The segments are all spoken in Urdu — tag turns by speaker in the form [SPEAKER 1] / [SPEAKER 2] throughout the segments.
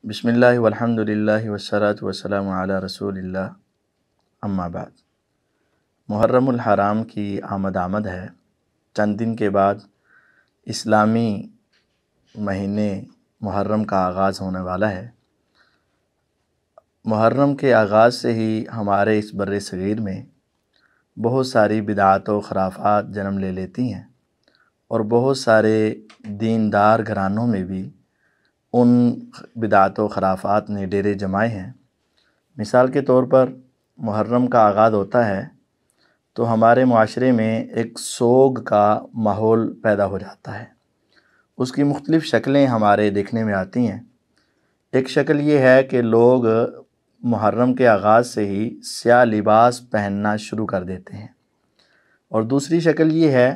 [SPEAKER 1] بسم اللہ والحمد للہ والصلاۃ والسلام علی رسول اللہ، اما بعد۔ محرم الحرام کی آمد ہے۔ چند دن کے بعد اسلامی مہینے محرم کا آغاز ہونے والا ہے۔ محرم کے آغاز سے ہی ہمارے اس بر صغیر میں بہت ساری بدعات و خرافات جنم لے لیتی ہیں، اور بہت سارے دیندار گھرانوں میں بھی ان بدعات و خرافات نے ڈیرے جمائے ہیں۔ مثال کے طور پر محرم کا آغاز ہوتا ہے تو ہمارے معاشرے میں ایک سوگ کا ماحول پیدا ہو جاتا ہے۔ اس کی مختلف شکلیں ہمارے دیکھنے میں آتی ہیں۔ ایک شکل یہ ہے کہ لوگ محرم کے آغاز سے ہی سیاہ لباس پہننا شروع کر دیتے ہیں، اور دوسری شکل یہ ہے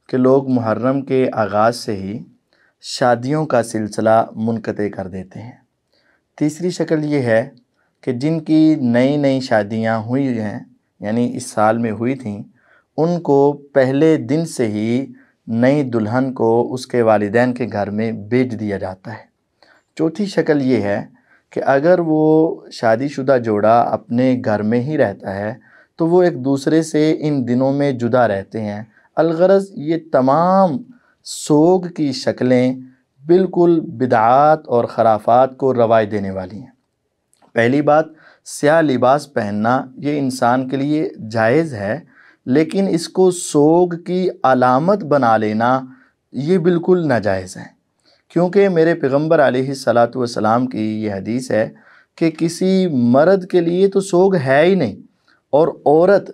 [SPEAKER 1] کہ لوگ محرم کے آغاز سے ہی شادیوں کا سلسلہ منقطع کر دیتے ہیں۔ تیسری شکل یہ ہے کہ جن کی نئی شادیاں ہوئی ہیں، یعنی اس سال میں ہوئی تھیں، ان کو پہلے دن سے ہی نئی دلہن کو اس کے والدین کے گھر میں بھیج دیا جاتا ہے۔ چوتھی شکل یہ ہے کہ اگر وہ شادی شدہ جوڑا اپنے گھر میں ہی رہتا ہے تو وہ ایک دوسرے سے ان دنوں میں جدا رہتے ہیں۔ الغرض یہ تمام سوگ کی شکلیں بالکل بدعات اور خرافات کو رواج دینے والی ہیں۔ پہلی بات، سیاہ لباس پہننا یہ انسان کے لیے جائز ہے، لیکن اس کو سوگ کی علامت بنا لینا یہ بالکل ناجائز ہے، کیونکہ میرے پیغمبر علیہ الصلاۃ والسلام کی یہ حدیث ہے کہ کسی مرد کے لیے تو سوگ ہے ہی نہیں، اور عورت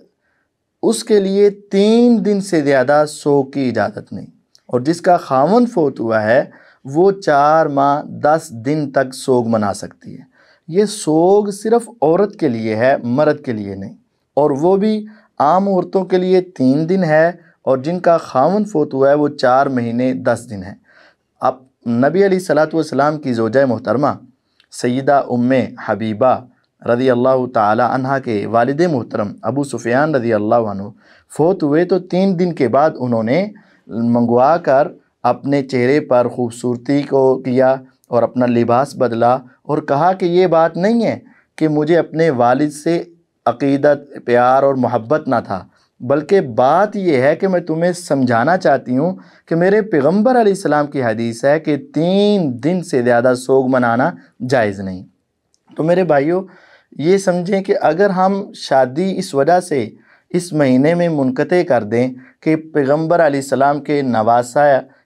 [SPEAKER 1] اس کے لیے 3 دن سے زیادہ سوگ کی اجازت نہیں، اور جس کا خاوند فوت ہوا ہے وہ 4 ماہ 10 دن تک سوگ منا سکتی ہے۔ یہ سوگ صرف عورت کے لیے ہے، مرد کے لیے نہیں، اور وہ بھی عام عورتوں کے لیے 3 دن ہے، اور جن کا خاوند فوت ہوا ہے وہ 4 مہینے 10 دن ہے۔ اب نبی علیہ الصلاۃ والسلام کی زوجہ محترمہ سیدہ ام حبیبہ رضی اللہ تعالی عنہ کے والد محترم ابو سفیان رضی اللہ عنہ فوت ہوئے تو 3 دن کے بعد انہوں نے منگوا کر اپنے چہرے پر خوبصورتی کو کیا اور اپنا لباس بدلا، اور کہا کہ یہ بات نہیں ہے کہ مجھے اپنے والد سے عقیدت، پیار اور محبت نہ تھا، بلکہ بات یہ ہے کہ میں تمہیں سمجھانا چاہتی ہوں کہ میرے پیغمبر علیہ السلام کی حدیث ہے کہ 3 دن سے زیادہ سوگ منانا جائز نہیں۔ تو میرے بھائیوں، یہ سمجھیں کہ اگر ہم شادی اس وجہ سے اس مہینے میں منقطع کر دیں کہ پیغمبر علیہ السلام کے نواسہ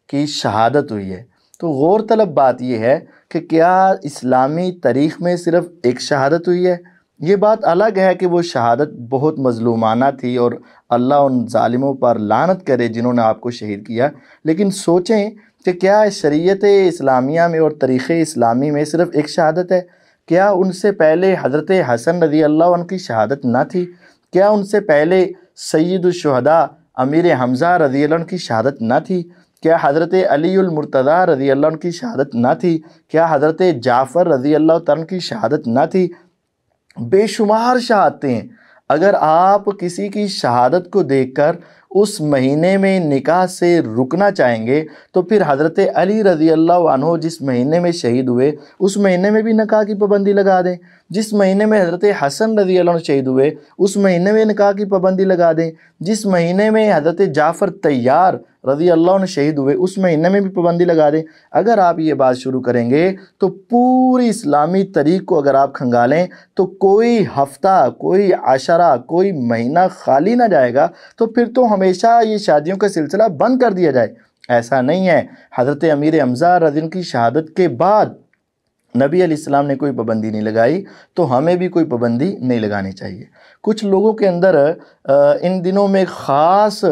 [SPEAKER 1] کی شہادت ہوئی ہے، تو غور طلب بات یہ ہے کہ کیا اسلامی تاریخ میں صرف ایک شہادت ہوئی ہے؟ یہ بات الگ ہے کہ وہ شہادت بہت مظلومانہ تھی، اور اللہ ان ظالموں پر لعنت کرے جنہوں نے آپ کو شہید کیا، لیکن سوچیں کہ کیا شریعت اسلامیہ میں اور تاریخ اسلامی میں صرف ایک شہادت ہے؟ کیا ان سے پہلے حضرت حسن رضی اللہ عنہ کی شہادت نہ تھی؟ کیا ان سے پہلے سید الشہداء امیر حمزہ رضی اللہ عنہ کی شہادت نہ تھی؟ کیا حضرت علی المرتضیٰ رضی اللہ عنہ کی شہادت نہ تھی؟ کیا حضرت جعفر رضی اللہ تعالیٰ کی شہادت نہ تھی؟ بے شمار شہادتیں ہیں۔ اگر آپ کسی کی شہادت کو دیکھ کر اس مہینے میں نکاح سے رکنا چاہیں گے تو پھر حضرت علی رضی اللہ عنہ جس مہینے میں شہید ہوئے اس مہینے میں بھی نکاح کی پابندی لگا دیں۔ جس مہینے میں حضرت حسن رضی اللہ عنہ شہید ہوئے اس مہینے میں نکاح کی پابندی لگا دیں۔ جس مہینے میں حضرت جعفر طیار رضی اللہ عنہ شہید ہوئے اس مہینے میں بھی پابندی لگا دیں۔ اگر آپ یہ بات شروع کریں گے تو پوری اسلامی تاریخ کو اگر آپ کھنگالیں تو کوئی ہفتہ، کوئی عشرہ، کوئی مہینہ خالی نہ جائے گا، تو پھر تو ہمیشہ یہ شادیوں کا سلسلہ بند کر دیا جائے۔ ایسا نہیں ہے۔ حضرت امیر حمزہ رضی اللہ عنہ کی شہادت کے بعد نبی علیہ السلام نے کوئی پابندی نہیں لگائی، تو ہمیں بھی کوئی پابندی نہیں لگانی چاہیے۔ کچھ لوگوں کے اندر ان دنوں میں خاص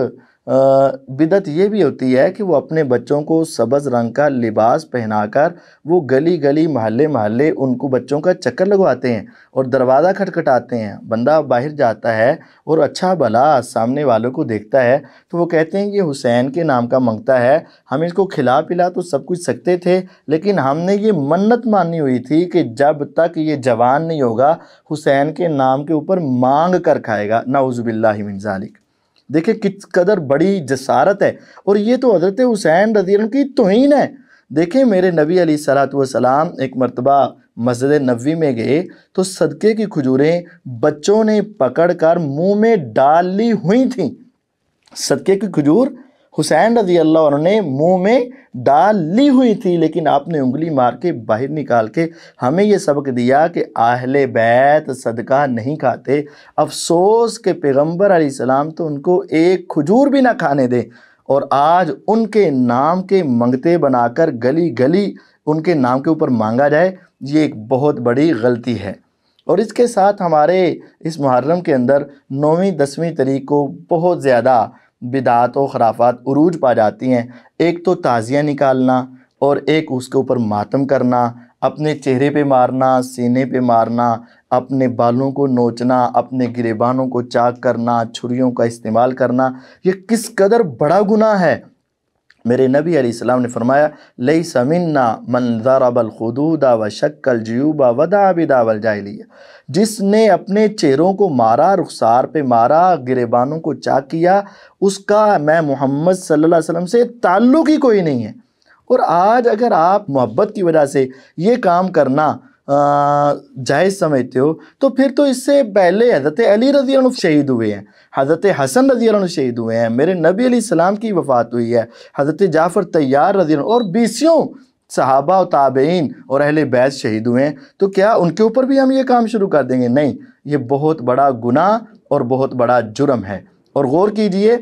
[SPEAKER 1] بدعت یہ بھی ہوتی ہے کہ وہ اپنے بچوں کو سبز رنگ کا لباس پہنا کر وہ گلی گلی محلے محلے ان کو بچوں کا چکر لگواتے ہیں اور دروازہ کھٹکھٹاتے ہیں۔ بندہ باہر جاتا ہے اور اچھا بھلا سامنے والوں کو دیکھتا ہے تو وہ کہتے ہیں یہ حسین کے نام کا منگتا ہے، ہم اس کو کھلا پلا تو سب کچھ سکتے تھے، لیکن ہم نے یہ منت مانی ہوئی تھی کہ جب تک یہ جوان نہیں ہوگا حسین کے نام کے اوپر مانگ کر کھائے گا۔ نعوذ باللہ من ذالک۔ دیکھیں کس قدر بڑی جسارت ہے، اور یہ تو حضرت حسین رضی اللہ عنہ کی توہین ہے۔ دیکھیں میرے نبی علیہ الصلوۃ والسلام ایک مرتبہ مسجد نبوی میں گئے تو صدقے کی کھجوریں بچوں نے پکڑ کر منہ میں ڈال لی ہوئی تھیں۔ صدقے کی کھجور حسین رضی اللہ عنہ نے منہ میں ڈال لی ہوئی تھی، لیکن آپ نے انگلی مار کے باہر نکال کے ہمیں یہ سبق دیا کہ اہل بیت صدقہ نہیں کھاتے۔ افسوس کہ پیغمبر علیہ السلام تو ان کو ایک کھجور بھی نہ کھانے دیں، اور آج ان کے نام کے منگتے بنا کر گلی گلی ان کے نام کے اوپر مانگا جائے، یہ ایک بہت بڑی غلطی ہے۔ اور اس کے ساتھ ہمارے اس محرم کے اندر 9ویں 10ویں تاریخ کو بہت زیادہ بدعات و خرافات عروج پا جاتی ہیں۔ ایک تو تعزیہ نکالنا، اور ایک اس کے اوپر ماتم کرنا، اپنے چہرے پہ مارنا، سینے پہ مارنا، اپنے بالوں کو نوچنا، اپنے گریبانوں کو چاک کرنا، چھریوں کا استعمال کرنا، یہ کس قدر بڑا گناہ ہے۔ میرے نبی علیہ السلام نے فرمایا لیس منا من ضرب الخدود وشق الجیوب ودعا بدعوی الجاہلیہ، جس نے اپنے چہروں کو مارا، رخسار پہ مارا، گریبانوں کو چاک کیا، اس کا میں محمد صلی اللہ علیہ وسلم سے تعلق ہی کوئی نہیں ہے۔ اور آج اگر آپ محبت کی وجہ سے یہ کام کرنا جائز سمجھتے ہو، تو پھر تو اس سے پہلے حضرت علی رضی اللہ عنہ شہید ہوئے ہیں، حضرت حسن رضی اللہ عنہ شہید ہوئے ہیں، میرے نبی علیہ السلام کی وفات ہوئی ہے، حضرت جعفر طیار رضی اللہ عنہ اور بیسیوں صحابہ و تابعین اور اہل بیت شہید ہوئے ہیں۔ تو کیا ان کے اوپر بھی ہم یہ کام شروع کر دیں گے؟ نہیں، یہ بہت بڑا گناہ اور بہت بڑا جرم ہے۔ اور غور کیجئے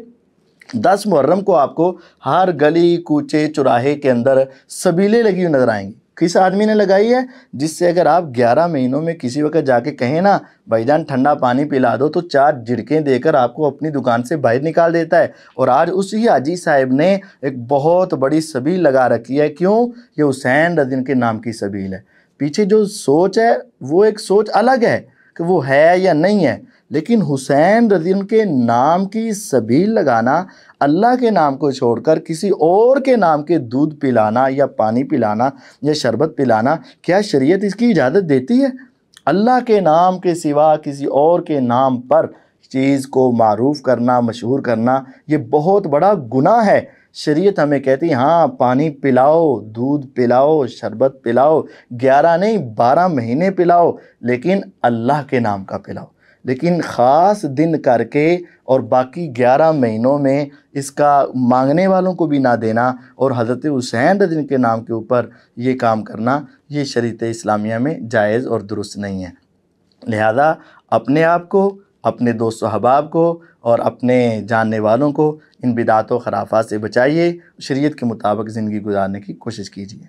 [SPEAKER 1] 10 محرم کو آپ کو ہر گلی کوچے چوراہے کے اندر سبیلیں لگی ہوئی نظر آئیں گی۔ کس آدمی نے لگائی ہے؟ جس سے اگر آپ 11 مہینوں میں کسی وقت جا کے کہیں نا بھائی جان ٹھنڈا پانی پلا دو، تو 4 جھڑکیں دے کر آپ کو اپنی دکان سے باہر نکال دیتا ہے۔ اور آج اسی حاجی صاحب نے ایک بہت بڑی سبیل لگا رکھی ہے۔ کیوں؟ یہ حسین رضی اللہ کے نام کی سبیل ہے۔ پیچھے جو سوچ ہے وہ ایک سوچ الگ ہے کہ وہ ہے یا نہیں ہے، لیکن حسین رضی اللہ کے نام کی سبیل لگانا، اللہ کے نام کو چھوڑ کر کسی اور کے نام کے دودھ پلانا یا پانی پلانا یا شربت پلانا، کیا شریعت اس کی اجازت دیتی ہے؟ اللہ کے نام کے سوا کسی اور کے نام پر چیز کو معروف کرنا، مشہور کرنا، یہ بہت بڑا گناہ ہے۔ شریعت ہمیں کہتی ہے ہاں پانی پلاؤ، دودھ پلاؤ، شربت پلاؤ، 11 نہیں 12 مہینے پلاؤ، لیکن اللہ کے نام کا پلاؤ۔ لیکن خاص دن کر کے اور باقی 11 مہینوں میں اس کا مانگنے والوں کو بھی نہ دینا اور حضرت حسین رضی اللہ کے نام کے اوپر یہ کام کرنا، یہ شریعت اسلامیہ میں جائز اور درست نہیں ہے۔ لہذا اپنے آپ کو، اپنے دوست و احباب کو اور اپنے جاننے والوں کو ان بدعات و خرافات سے بچائیے، شریعت کے مطابق زندگی گزارنے کی کوشش کیجیے۔